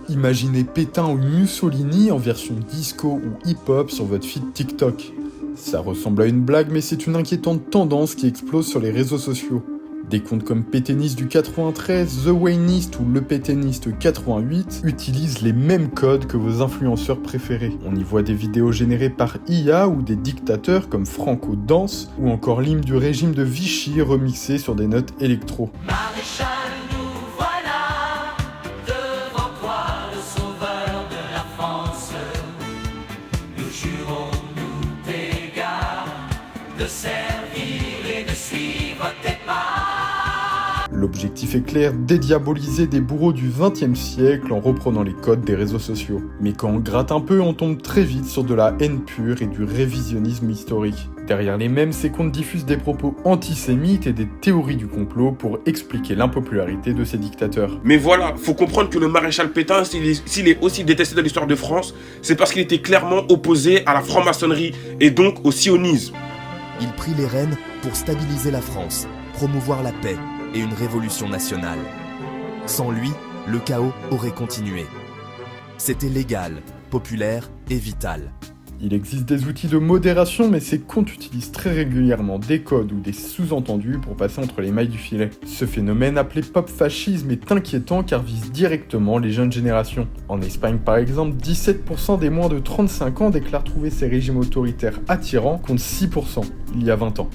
Imaginez Pétain ou Mussolini en version disco ou hip-hop sur votre feed TikTok. Ça ressemble à une blague, mais c'est une inquiétante tendance qui explose sur les réseaux sociaux. Des comptes comme Pétainiste du 93, The Waynist ou Le Pétainiste 88 utilisent les mêmes codes que vos influenceurs préférés. On y voit des vidéos générées par IA ou des dictateurs comme Franco Danse ou encore l'hymne du régime de Vichy remixé sur des notes électro. Maréchal, nous voilà devant toi, le sauveur de la France. Nous jurons, nous t'égards, de servir et de suivre tes pas. L'objectif est clair, dédiaboliser des bourreaux du XXe siècle en reprenant les codes des réseaux sociaux. Mais quand on gratte un peu, on tombe très vite sur de la haine pure et du révisionnisme historique. Derrière les mêmes, ces comptes diffusent des propos antisémites et des théories du complot pour expliquer l'impopularité de ces dictateurs. Mais voilà, faut comprendre que le maréchal Pétain, s'il est aussi détesté de l'histoire de France, c'est parce qu'il était clairement opposé à la franc-maçonnerie et donc au sionisme. Il prit les rênes pour stabiliser la France, promouvoir la paix et une révolution nationale. Sans lui, le chaos aurait continué. C'était légal, populaire et vital. Il existe des outils de modération, mais ces comptes utilisent très régulièrement des codes ou des sous-entendus pour passer entre les mailles du filet. Ce phénomène, appelé pop-fascisme, est inquiétant car vise directement les jeunes générations. En Espagne par exemple, 17% des moins de 35 ans déclarent trouver ces régimes autoritaires attirants, contre 6% il y a 20 ans.